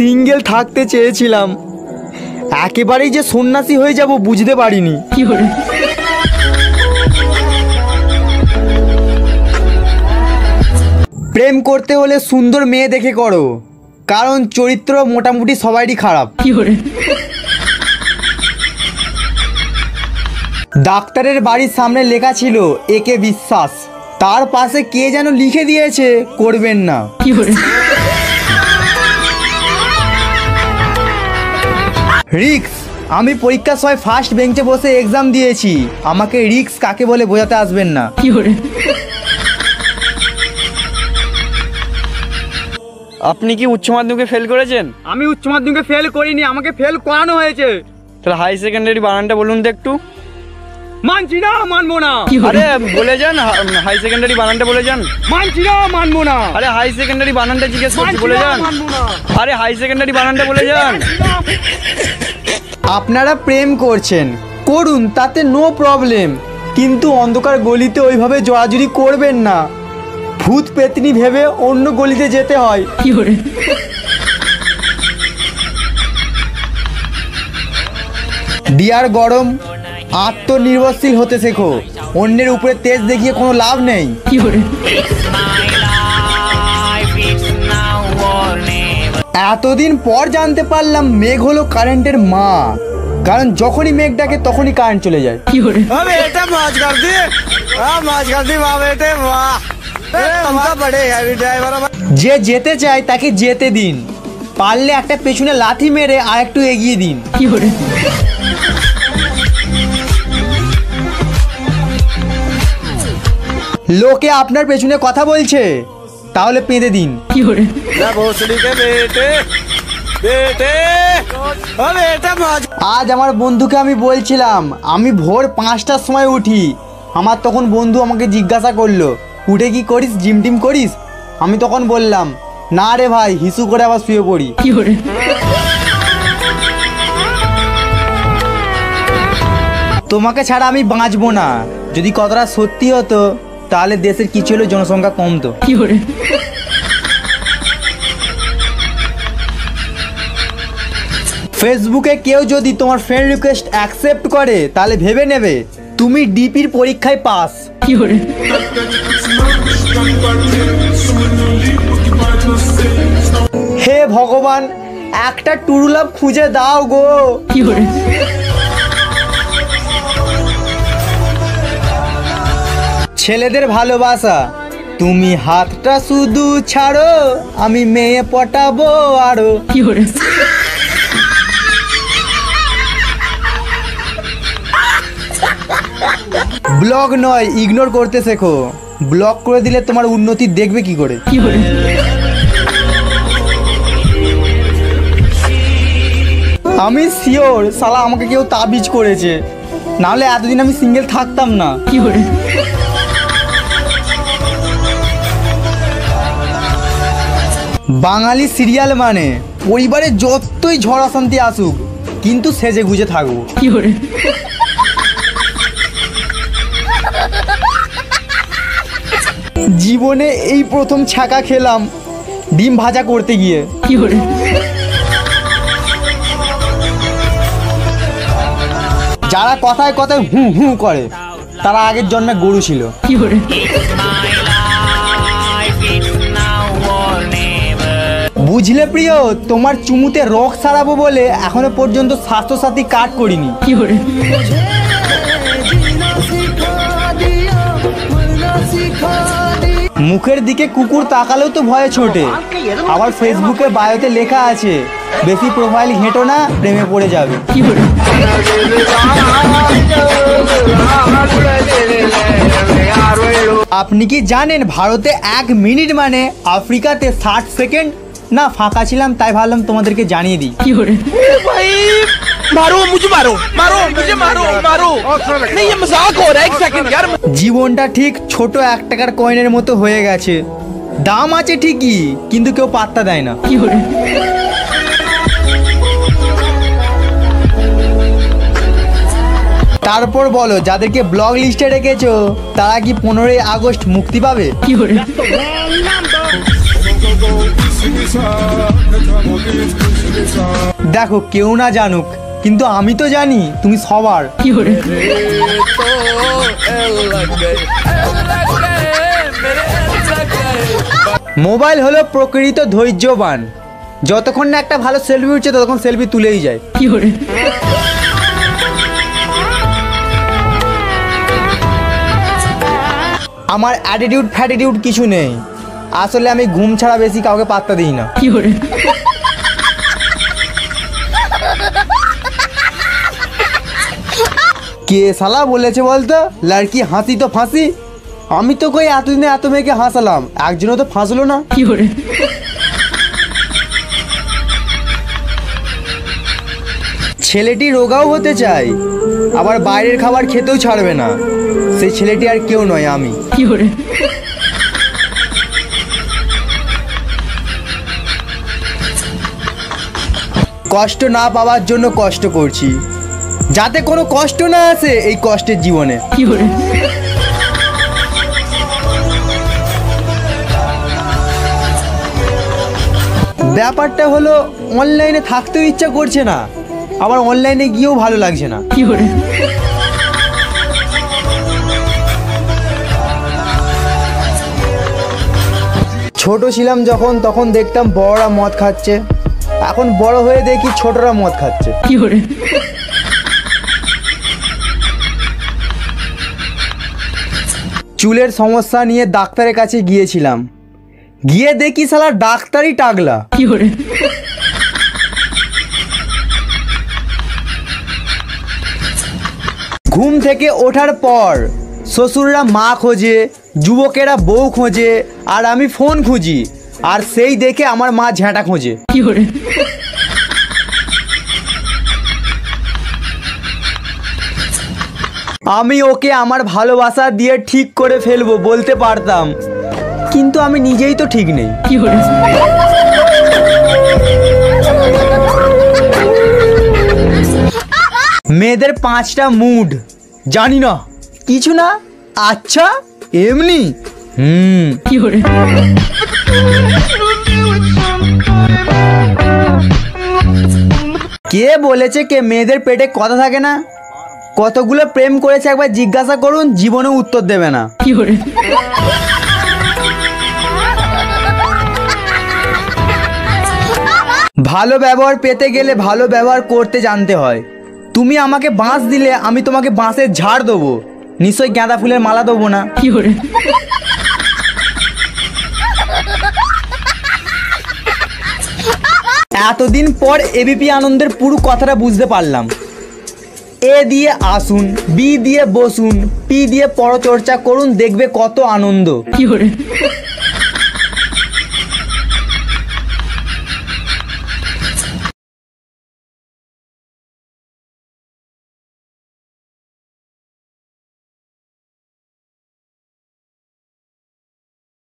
Single থাকতে চেয়েছিলাম, একেবারেই যে সন্ন্যাসী হয়ে যাব বুঝতে পারিনি। প্রেম করতে হলে সুন্দর মেয়ে দেখে করো, কারণ চরিত্র মোটামুটি সবারই খারাপ। ডাক্তারের বাড়ির সামনে লেখা ছিল একে বিশ্বাস, তার পাশে কে যেন লিখে দিয়েছে করবেন না। রিক্স, আমি পরীক্ষার সময় ফার্স্ট বেঞ্চে বসে এক্সাম দিয়েছি, আমাকে রিক্স কাকে বলে বোঝাতে আসবেন না। আপনি কি উচ্চ মাধ্যমিকে ফেল করেছেন? আমি উচ্চ মাধ্যমিকে ফেল করিনি, আমাকে ফেল করানো হয়েছে। তাহলে হাই সেকেন্ডারি বানানটা বলুন তো একটু। মানছি না, মানবো না। আরে বলে যান, হাই সেকেন্ডারি বানানটা বলে যান। মানছি না, মানবো না। আরে হাই সেকেন্ডারি বানানটা জিজ্ঞেস করছি, বলে যান। আরে হাই সেকেন্ডারি বানানটা বলে যান। আপনারা প্রেম করছেন, করুন, তাতে নো প্রবলেম, কিন্তু অন্ধকার গলিতে ওইভাবে জড়াজড়ি করবেন না। ভূত পেতনি ভেবে অন্য গলিতে যেতে হয়। ডিয়ার গরম, আত্মনির্ভরশীল হতে শেখো, অন্যের উপরে তেজ দেখিয়ে কোনো লাভ নেই। এতদিন পর জানতে পারলাম মেঘ হলো কারেন্টের মা, কারণ যখনই মেঘ ডাকে তখনই কারেন্ট চলে যায়। যে যেতে চায় তাকে যেতে দিন, পারলে একটা পেছনে লাথি মেরে আর একটু এগিয়ে দিন। লোকে আপনার পেছনে কথা বলছে, তাহলে পেঁদে দিন। আজ আমার বন্ধুকে আমি বলছিলাম আমি ভোর 5টার সময় উঠি, আমার তখন বন্ধু আমাকে জিজ্ঞাসা করলো উঠে কি করিস, জিম টিম করিস? আমি তখন বললাম না রে ভাই, হিসু করে আবার শুয়ে পড়ি। তোমাকে ছাড়া আমি বাঁচবো না, যদি কথাটা সত্যি হতো তাহলে দেশের কিছু হলেও জনসংখ্যা কমতো। ফেসবুকে কেউ যদি তোমার ফ্রেন্ড রিকোয়েস্ট অ্যাকসেপ্ট করে তাহলে ভেবে নেবে তুমি ডিপির পরীক্ষায় পাস। হে ভগবান, একটা টুরু লাভ খুঁজে দাও গো। ছেলেদের ভালোবাসা, তুমি হাতটা শুধু ছাড়ো, আমি মেয়ে পটাবো আরো। ব্লগ নয়, ইগনোর করতে শেখো, ব্লক করে দিলে তোমার উন্নতি দেখবে কি করে। আমি শিওর শালা আমাকে কেউ তাবিজ করেছে, নাহলে এতদিন আমি সিঙ্গেল থাকতাম না। বাঙালি সিরিয়াল মানে পরিবারে যতই ঝড় অশান্তি আসুক, কিন্তু সেজে গুজে থাকবো। জীবনে এই প্রথম ছাকা খেলাম ডিম ভাজা করতে গিয়ে। যারা কথায় কথায় হু হু করে তারা আগের জন্মে গরু ছিল। বুঝলে প্রিয়, তোমার চুমুতে রোগ সারাবো বলে এখনো পর্যন্ত স্বাস্থ্যসাথী কার্ড করিনি। মুখের দিকে কুকুর তাকালেও তো ভয়ে ছোটে, আবার ফেসবুকে বায়োতে লেখা আছে বেশি প্রোফাইল ঘেঁটো না, প্রেমে পড়ে যাবে। আপনি কি জানেন ভারতে 1 মিনিট মানে আফ্রিকাতে 60 সেকেন্ড? না, ফাঁকা ছিলাম তাই ভাবলাম তোমাদেরকে জানিয়ে দিই। জীবনটা ঠিক ছোট 1 টাকার কয়েনের মতো হয়ে গেছে, দাম আছে ঠিকই কিন্তু কেউ পাত্তা দেয় না। তারপর বলো, যাদেরকে ব্লগ লিস্টে রেখেছো তারা কি 15ই আগস্ট মুক্তি পাবে? দেখো কেউ না জানুক, কিন্তু আমি তো জানি তুমি সবার। মোবাইল হলো প্রকৃত ধৈর্যবান, যতক্ষণ না একটা ভালো সেলফি উঠছে ততক্ষণ সেলফি তুলেই যায়। আমার অ্যাটিটিউড ফ্যাটিটিউড কিছু নেই, আসলে আমি ঘুম ছাড়া বেশি কাউকে পাত্তা দিই না। কে শালা বলেছে বলতো লড়কি হাসি তো ফাঁসি? আমি তো কই এতদিনে এত মেয়েকে হাসালাম, একজনও তো ফাঁসলো না। ছেলেটি রোগাও হতে চায়, আবার বাইরের খাবার খেতেও ছাড়বে না, সেই ছেলেটি আর কেউ নয়, আমি। কষ্ট না পাওয়ার জন্য কষ্ট করছি, যাতে কোনো কষ্ট না আসে এই কষ্টের জীবনে। ব্যাপারটা হলো অনলাইনে থাকতেও ইচ্ছা করছে না, আবার অনলাইনে গিয়েও ভালো লাগছে না। ছোট ছিলাম যখন, তখন দেখতাম বড়রা মদ খাচ্ছে, এখন বড় হয়ে দেখি ছোটরা মদ খাচ্ছে। চুলের সমস্যা নিয়ে ডাক্তারের কাছে গিয়েছিলাম, গিয়ে দেখি শালা ডাক্তারই টাগলা। ঘুম থেকে ওঠার পর শ্বশুররা মা খোঁজে, যুবকেরা বউ খোঁজে, আর আমি ফোন খুঁজি, আর সেই দেখে আমার মা ঝ্যাঁটা খোঁজে। আমি ওকে আমার ভালোবাসা দিয়ে ঠিক করে ফেলবো বলতে পারতাম, কিন্তু আমি নিজেই তো ঠিক নেই। মেয়েদের 5টা মুড জানি না, কিছু না, আচ্ছা এমনি। কে বলেছে কে মেয়েদের পেটে কথা থাকে না? কতগুলো প্রেম করেছে একবার জিজ্ঞাসা করুন, জীবনে উত্তর দেবে না। ভালো ব্যবহার পেতে গেলে ভালো ব্যবহার করতে জানতে হয়। তুমি আমাকে বাঁশ দিলে আমি তোমাকে বাঁশের ঝাড় দেবো, নিশ্চয়ই গাঁদা ফুলের মালা দেবো না। এতদিন পর এবিপি আনন্দের পুরো কথাটা বুঝতে পারলাম। এ দিয়ে আসুন, বি দিয়ে বসুন, পি দিয়ে পরচর্চা করুন, দেখবে কত আনন্দ।